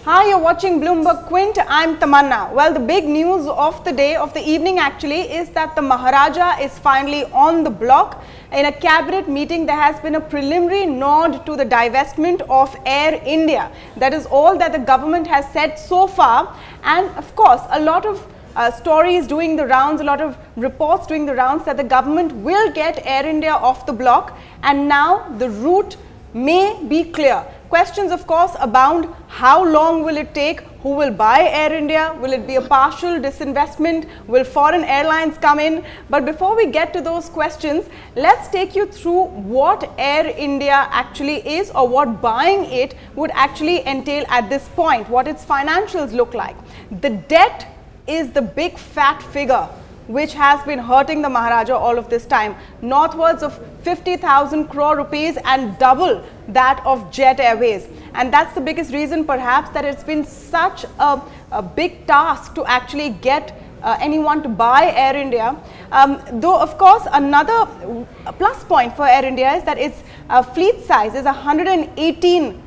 Hi, you're watching BloombergQuint. I'm Tamanna. Well, the big news of the day, of the evening actually, is that the Maharaja is finally on the block. In a cabinet meeting, there has been a preliminary nod to the divestment of Air India. That is all that the government has said so far. And of course, a lot of stories doing the rounds, a lot of reports doing the rounds that the government will get Air India off the block. And now the route may be clear. Questions, of course, abound. How long will it take? Who will buy Air India? Will it be a partial disinvestment? Will foreign airlines come in? But before we get to those questions, let's take you through what Air India actually is, or what buying it would actually entail at this point, what its financials look like. The debt is the big fat figure which has been hurting the Maharaja all of this time, northwards of 50,000 crore rupees and double that of Jet Airways. And that's the biggest reason perhaps that it's been such a big task to actually get anyone to buy Air India. Though of course another plus point for Air India is that its fleet size is 118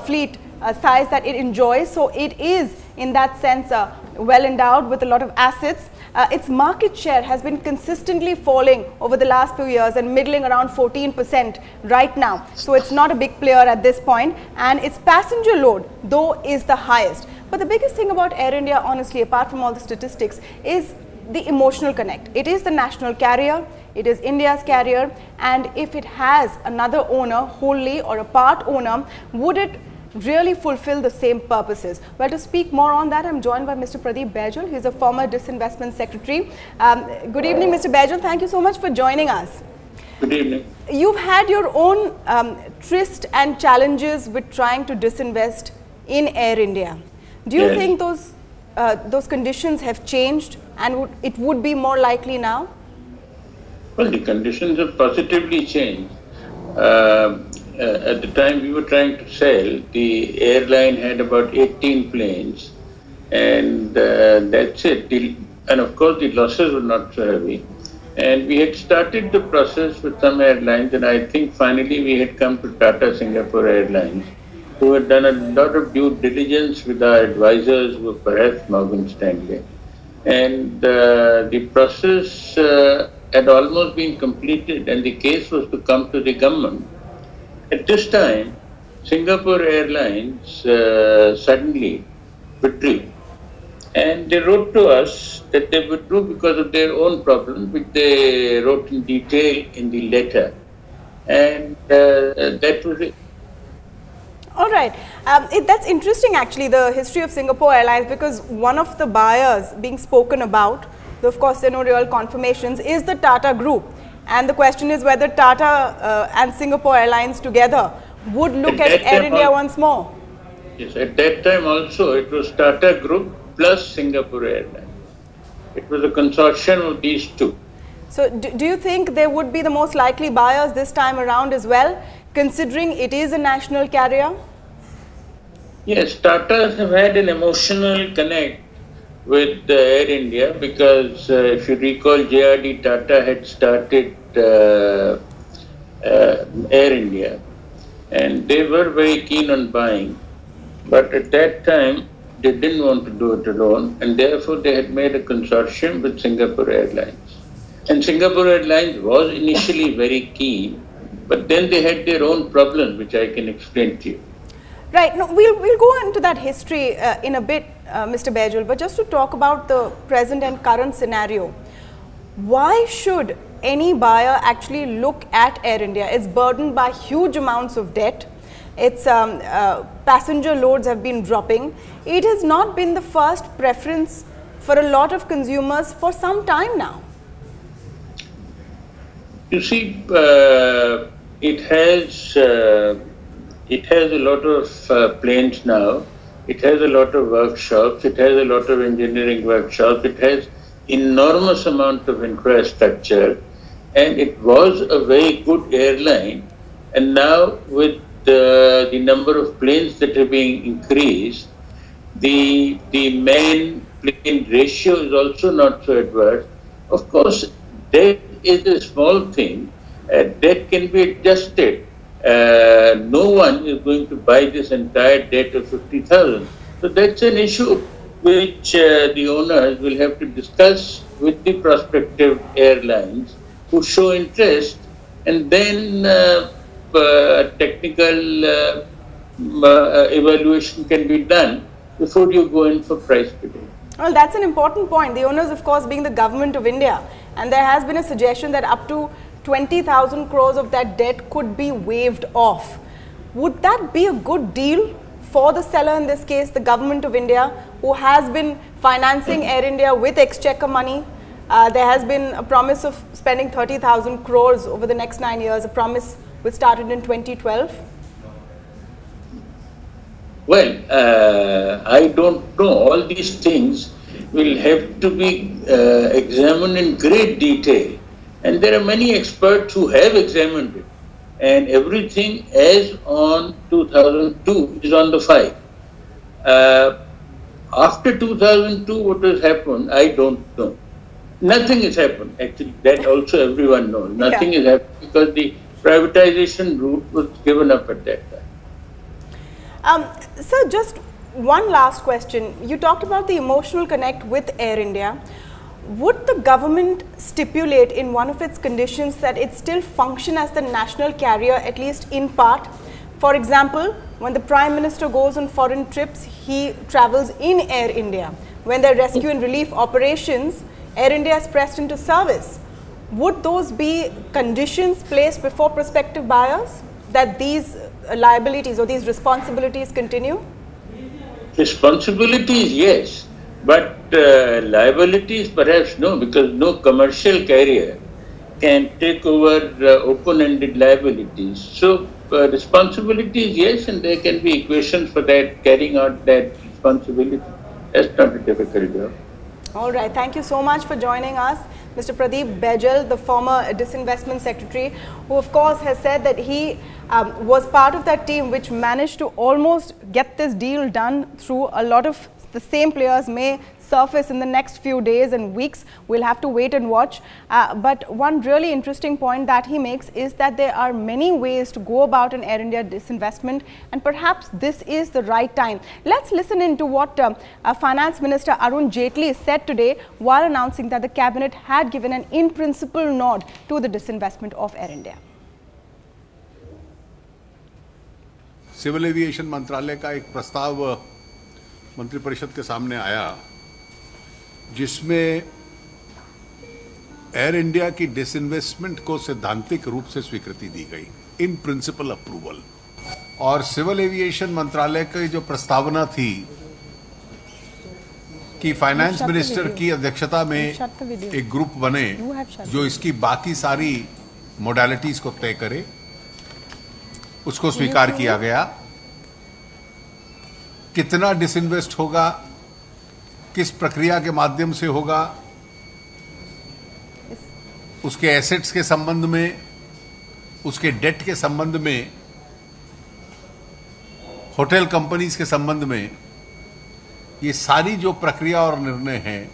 fleet size that it enjoys. So it is in that sense well endowed with a lot of assets. Its market share has been consistently falling over the last few years and middling around 14% right now. So it's not a big player at this point, and its passenger load though is the highest. But the biggest thing about Air India, honestly, apart from all the statistics, is the emotional connect. It is the national carrier, it is India's carrier, and if it has another owner, wholly or a part owner, would it really fulfill the same purposes? Well, to speak more on that, I'm joined by Mr. Pradeep Baijal. He's a former Disinvestment Secretary. Good evening, Mr. Baijal. Thank you so much for joining us. Good evening. You've had your own tryst and challenges with trying to disinvest in Air India. Do you think those conditions have changed and it would be more likely now? Well, the conditions have positively changed. At the time we were trying to sell, the airline had about 18 planes, and that's it. And of course the losses were not so heavy. And we had started the process with some airlines, and I think finally we had come to Tata Singapore Airlines, who had done a lot of due diligence with our advisors, who were perhaps Morgan Stanley. And the process had almost been completed, and the case was to come to the government. At this time, Singapore Airlines suddenly withdrew, and they wrote to us that they withdrew because of their own problems, which they wrote in detail in the letter, and that was it. All right. That's interesting actually, the history of Singapore Airlines, because one of the buyers being spoken about, though of course there are no real confirmations, is the Tata Group. And the question is whether Tata and Singapore Airlines together would look at Air India once more. Yes, at that time also it was Tata Group plus Singapore Airlines. It was a consortium of these two. So do you think they would be the most likely buyers this time around as well, considering it is a national carrier? Yes, Tata have had an emotional connect with Air India, because if you recall, JRD Tata had started Air India, and they were very keen on buying, but at that time they didn't want to do it alone, and therefore they had made a consortium with Singapore Airlines. And Singapore Airlines was initially very keen, but then they had their own problems, which I can explain to you. Right. No, we'll go into that history in a bit, Mr. Baijal, but just to talk about the present and current scenario, why should any buyer actually look at Air India? It's burdened by huge amounts of debt. Its passenger loads have been dropping. It has not been the first preference for a lot of consumers for some time now. You see, it has a lot of planes now. It has a lot of workshops. It has a lot of engineering workshops. It has enormous amount of infrastructure, and it was a very good airline. And now with the number of planes that are being increased, the man plane ratio is also not so adverse. Of course, debt is a small thing. Debt can be adjusted. No one is going to buy this entire debt of 50,000. So that's an issue which the owners will have to discuss with the prospective airlines who show interest, and then technical evaluation can be done before you go in for price bidding. Well, that's an important point. The owners, of course, being the government of India, and there has been a suggestion that up to 20,000 crores of that debt could be waived off. Would that be a good deal for the seller, in this case, the government of India, who has been financing Air India with exchequer money? There has been a promise of spending 30,000 crores over the next 9 years, a promise which started in 2012. Well, I don't know. All these things will have to be examined in great detail. And there are many experts who have examined it. And everything as on 2002 is on the file. After 2002, what has happened, I don't know. Nothing has happened, actually. That also everyone knows. Nothing has happened because the privatization route was given up at that time. Sir, just one last question. You talked about the emotional connect with Air India. Would the government stipulate in one of its conditions that it still function as the national carrier, at least in part? For example, when the Prime Minister goes on foreign trips, he travels in Air India. When there are rescue and relief operations, Air India is pressed into service. Would those be conditions placed before prospective buyers that these liabilities or these responsibilities continue? Responsibilities, yes, but liabilities perhaps no, because no commercial carrier can take over open-ended liabilities. So responsibilities, yes, and there can be equations for that, carrying out that responsibility. That's not a difficult job. All right, thank you so much for joining us, Mr. Pradeep Baijal, the former Disinvestment Secretary, who of course has said that he was part of that team which managed to almost get this deal done through a lot of the same players may surface in the next few days and weeks. We'll have to wait and watch. But one really interesting point that he makes is that there are many ways to go about an Air India disinvestment, and perhaps this is the right time. Let's listen in to what Finance Minister Arun Jaitley said today while announcing that the cabinet had given an in-principle nod to the disinvestment of Air India. Civil aviation मंत्रालय का एक प्रस्ताव मंत्रिपरिषद के सामने आया जिसमें air India की डिसइन्वेस्टमेंट को सैद्धांतिक रूप से स्वीकृति दी गई, इन प्रिंसिपल अप्रूवल। और सिविल एविएशन मंत्रालय की जो प्रस्तावना थी कि फाइनेंस मिनिस्टर की अध्यक्षता में एक ग्रुप बने जो इसकी बाकी सारी मोडालिटीज को तय करे, उसको स्वीकार किया गया। कितना डिसइन्वेस्ट होगा, किस प्रक्रिया के माध्यम से होगा, उसके एसेट्स के संबंध में, उसके डेट के संबंध में, होटल कंपनीज के संबंध में, ये सारी जो प्रक्रिया और निर्णय हैं,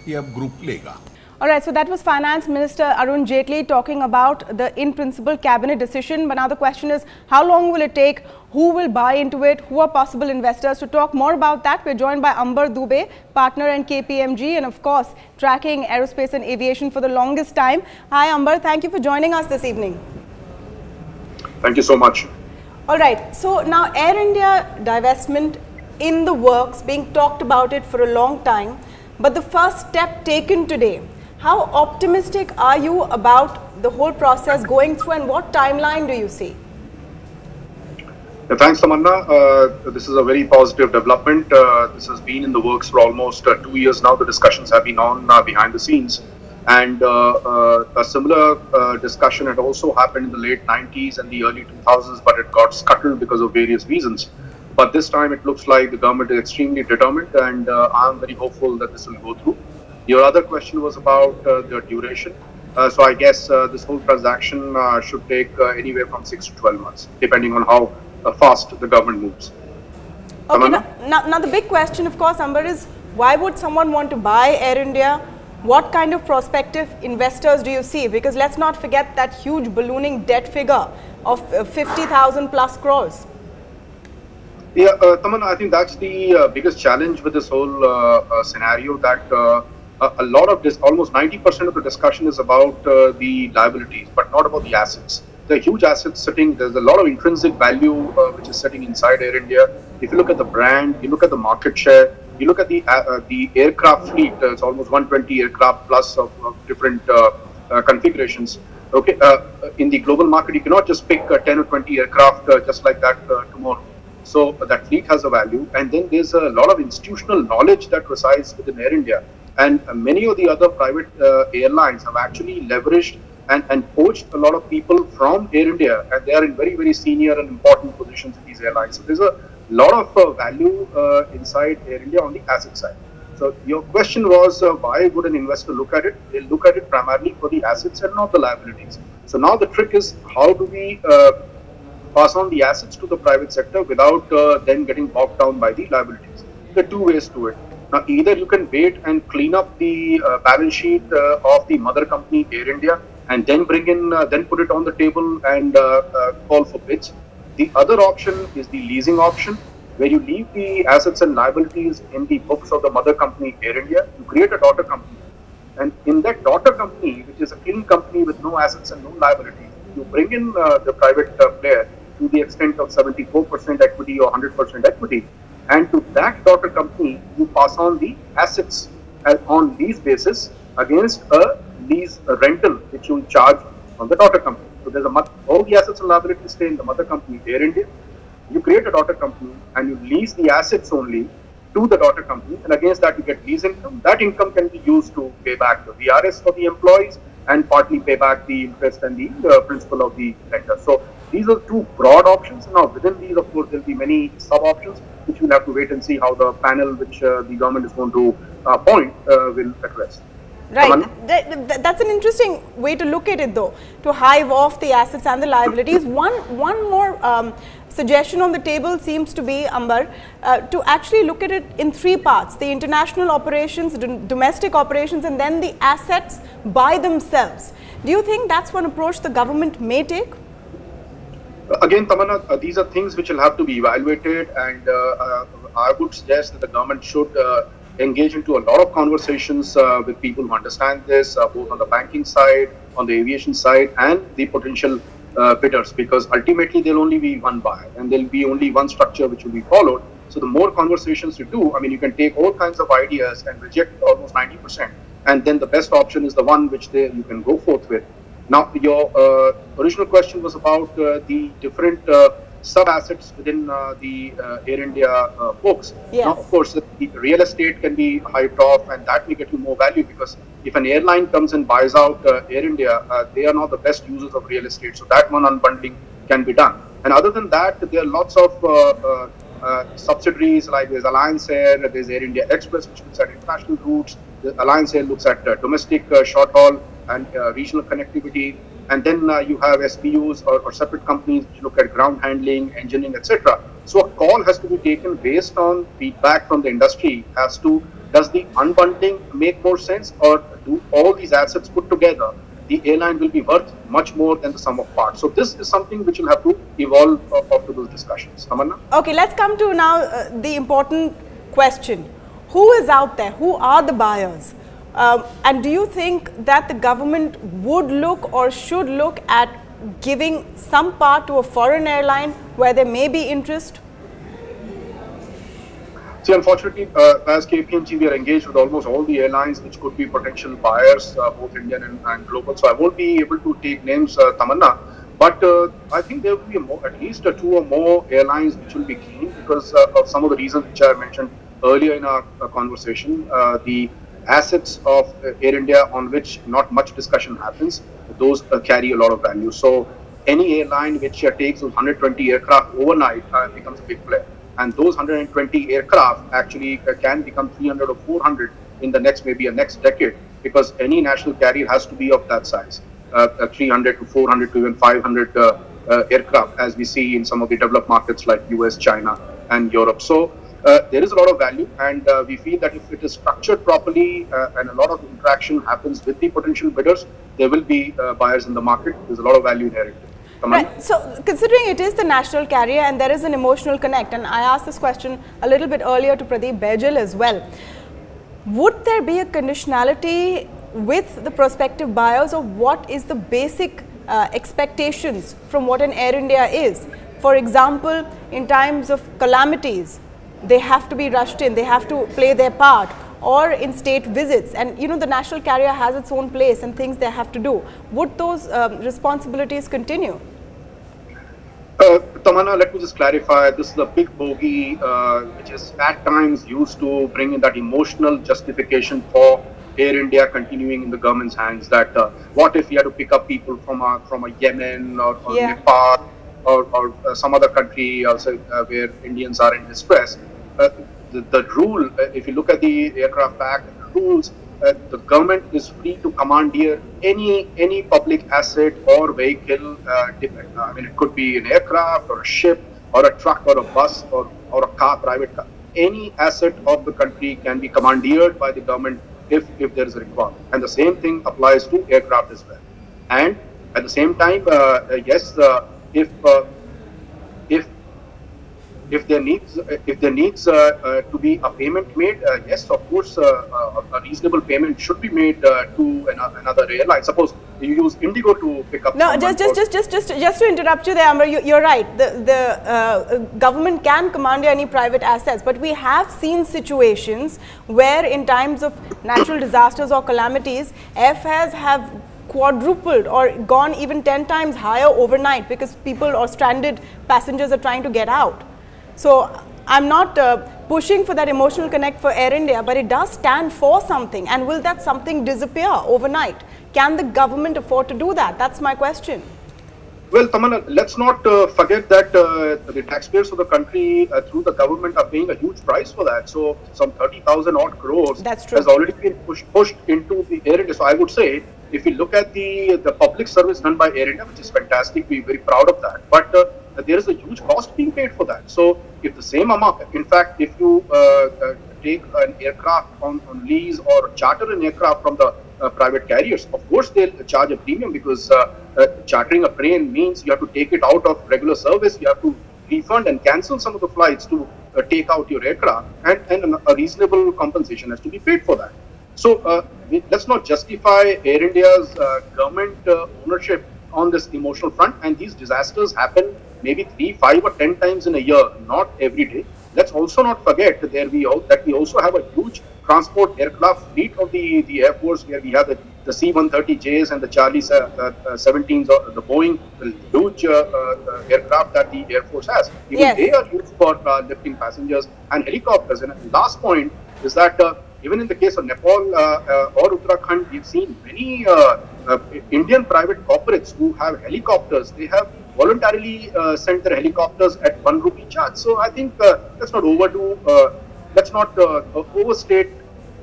ये अब ग्रुप लेगा। All right, so that was Finance Minister Arun Jaitley talking about the in-principle cabinet decision. But now the question is, how long will it take? Who will buy into it? Who are possible investors? To talk more about that, we're joined by Ambar Dubey, partner in KPMG, and of course, tracking aerospace and aviation for the longest time. Hi, Ambar. Thank you for joining us this evening. Thank you so much. All right, so now Air India divestment in the works, being talked about it for a long time, but the first step taken today. How optimistic are you about the whole process going through, and what timeline do you see? Thanks, Tamanna. This is a very positive development. This has been in the works for almost 2 years now. The discussions have been on behind the scenes. And a similar discussion had also happened in the late 90s and the early 2000s, but it got scuttled because of various reasons. But this time it looks like the government is extremely determined, and I'm very hopeful that this will go through. Your other question was about the duration. So I guess this whole transaction should take anywhere from 6 to 12 months, depending on how fast the government moves. Okay, now the big question, of course, Amber, is why would someone want to buy Air India? What kind of prospective investors do you see? Because let's not forget that huge ballooning debt figure of 50,000 plus crores. Yeah, Tamanna, I think that's the biggest challenge with this whole scenario, that a lot of this, almost 90% of the discussion is about the liabilities, but not about the assets. There are huge assets sitting, there's a lot of intrinsic value which is sitting inside Air India. If you look at the brand, you look at the market share, you look at the aircraft fleet, it's almost 120 aircraft plus of different configurations. Okay, in the global market, you cannot just pick 10 or 20 aircraft just like that tomorrow. So that fleet has a value, and then there's a lot of institutional knowledge that resides within Air India. And many of the other private airlines have actually leveraged and poached a lot of people from Air India, and they are in very, very senior and important positions in these airlines. So there's a lot of value inside Air India on the asset side. So your question was, why would an investor look at it? They'll look at it primarily for the assets and not the liabilities. So now the trick is, how do we pass on the assets to the private sector without then getting bogged down by the liabilities? There are two ways to it. Now, either you can wait and clean up the balance sheet of the mother company, Air India, and then bring in, then put it on the table and call for bids. The other option is the leasing option, where you leave the assets and liabilities in the books of the mother company, Air India. You create a daughter company, and in that daughter company, which is a clean company with no assets and no liabilities, you bring in the private player to the extent of 74% equity or 100% equity, and to that daughter company, you pass on the assets on lease basis against a lease rental which you charge on the daughter company. So there's all the assets and liabilities stay in the mother company, Air India. You create a daughter company and you lease the assets only to the daughter company, and against that you get lease income. That income can be used to pay back the VRS for the employees and partly pay back the interest and the principal of the lender. So these are two broad options. Now within these, of course, there will be many sub options which we'll have to wait and see how the panel which the government is going to appoint will address. Right. That's an interesting way to look at it, though, to hive off the assets and the liabilities. One more suggestion on the table seems to be, Ambar, to actually look at it in three parts: the international operations, domestic operations, and then the assets by themselves. Do you think that's one approach the government may take? Again, Tamanna, these are things which will have to be evaluated, and I would suggest that the government should engage into a lot of conversations with people who understand this, both on the banking side, on the aviation side, and the potential bidders, because ultimately there'll only be one buyer and there'll be only one structure which will be followed. So the more conversations you do, I mean, you can take all kinds of ideas and reject almost 90%, and then the best option is the one which you can go forth with. Now, your original question was about the different sub-assets within the Air India books. Yes. Now, of course, the real estate can be hived off, and that may get you more value, because if an airline comes and buys out Air India, they are not the best users of real estate. So that one unbundling can be done. And other than that, there are lots of subsidiaries, like there's Alliance Air, there's Air India Express, which looks at international routes. The Alliance Air looks at domestic short haul and regional connectivity. And then you have SPUs or separate companies which look at ground handling, engineering, etc. So a call has to be taken based on feedback from the industry as to, does the unbundling make more sense, or do all these assets put together, the airline will be worth much more than the sum of parts. So this is something which will have to evolve after those discussions. Tamanna? Okay, let's come to now the important question. Who is out there? Who are the buyers? And do you think that the government would look or should look at giving some part to a foreign airline where there may be interest? See, unfortunately, as KPMG, we are engaged with almost all the airlines which could be potential buyers, both Indian and global. So I won't be able to take names, Tamanna. But I think there will be at least 2 or more airlines which will be keen, because of some of the reasons which I mentioned earlier in our conversation. The assets of Air India, on which not much discussion happens, those carry a lot of value. So any airline which takes those 120 aircraft overnight becomes a big player. And those 120 aircraft actually can become 300 or 400 in the next decade, because any national carrier has to be of that size, 300 to 400 to even 500 aircraft, as we see in some of the developed markets like US, China, and Europe. So there is a lot of value, and we feel that if it is structured properly and a lot of interaction happens with the potential bidders, there will be buyers in the market. There's a lot of value inherent. Right. So, considering it is the national carrier and there is an emotional connect, and I asked this question a little bit earlier to Pradeep Baijal as well, would there be a conditionality with the prospective buyers, or what is the basic expectations from what an Air India is? For example, in times of calamities, they have to be rushed in, they have to play their part, or in state visits, and you know the national carrier has its own place and things they have to do. Would those responsibilities continue? Tamanna, let me just clarify, this is a big bogey which is at times used to bring in that emotional justification for Air India continuing in the government's hands, that what if we had to pick up people from a Yemen or Nepal or some other country also where Indians are in distress. The rule, if you look at the Aircraft Act, the rules, the government is free to commandeer any public asset or vehicle. I mean, it could be an aircraft or a ship or a truck or a bus or a car, private car. Any asset of the country can be commandeered by the government if there is a requirement. And the same thing applies to aircraft as well. And at the same time, yes, if there needs to be a payment made, yes, of course, a reasonable payment should be made to another airline. Suppose you use Indigo to pick up. No, just to interrupt you there, Amber. You're right. The government can commandeer any private assets, but we have seen situations where, in times of natural disasters or calamities, airfares have quadrupled or gone even 10 times higher overnight because people or stranded passengers are trying to get out. So I'm not pushing for that emotional connect for Air India, but it does stand for something. And will that something disappear overnight? Can the government afford to do that? That's my question. Well, Tamanna, let's not forget that the taxpayers of the country through the government are paying a huge price for that. So some 30,000 odd crores has already been pushed into the Air India. So I would say, if you look at the public service done by Air India, which is fantastic, we're very proud of that. But there is a huge cost being paid for that. So if the same amount, in fact, if you take an aircraft on lease or charter an aircraft from the private carriers, of course they'll charge a premium, because chartering a plane means you have to take it out of regular service, you have to refund and cancel some of the flights to take out your aircraft, and a reasonable compensation has to be paid for that. So let's not justify Air India's government ownership on this emotional front. And these disasters happen maybe 3, 5 or 10 times in a year, not every day. Let's also not forget that we also have a huge transport aircraft fleet of the Air Force, where we have the C-130Js and the Charlie 17s, or the Boeing, the huge aircraft that the Air Force has. Even they are used for lifting passengers, and helicopters. And the last point is that even in the case of Nepal or Uttarakhand, we've seen many Indian private corporates who have helicopters. They have voluntarily sent their helicopters at ₹1 charge. So I think let's not overdo, let's not overstate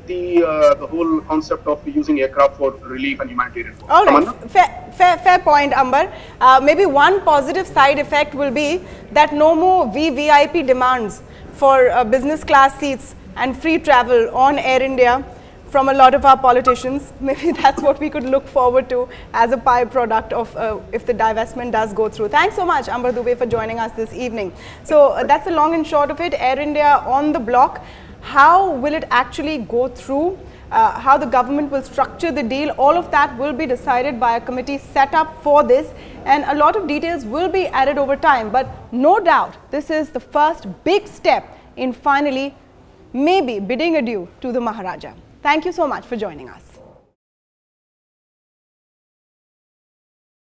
the whole concept of using aircraft for relief and humanitarian. All right, fair point, Amber. Maybe one positive side effect will be that no more VVIP demands for business class seats and free travel on Air India from a lot of our politicians. Maybe that's what we could look forward to as a byproduct of if the divestment does go through. Thanks so much, Amber Dubey, for joining us this evening. So that's the long and short of it. Air India on the block. How will it actually go through? How the government will structure the deal? All of that will be decided by a committee set up for this, and a lot of details will be added over time. But no doubt, this is the first big step in finally maybe bidding adieu to the Maharaja. Thank you so much for joining us.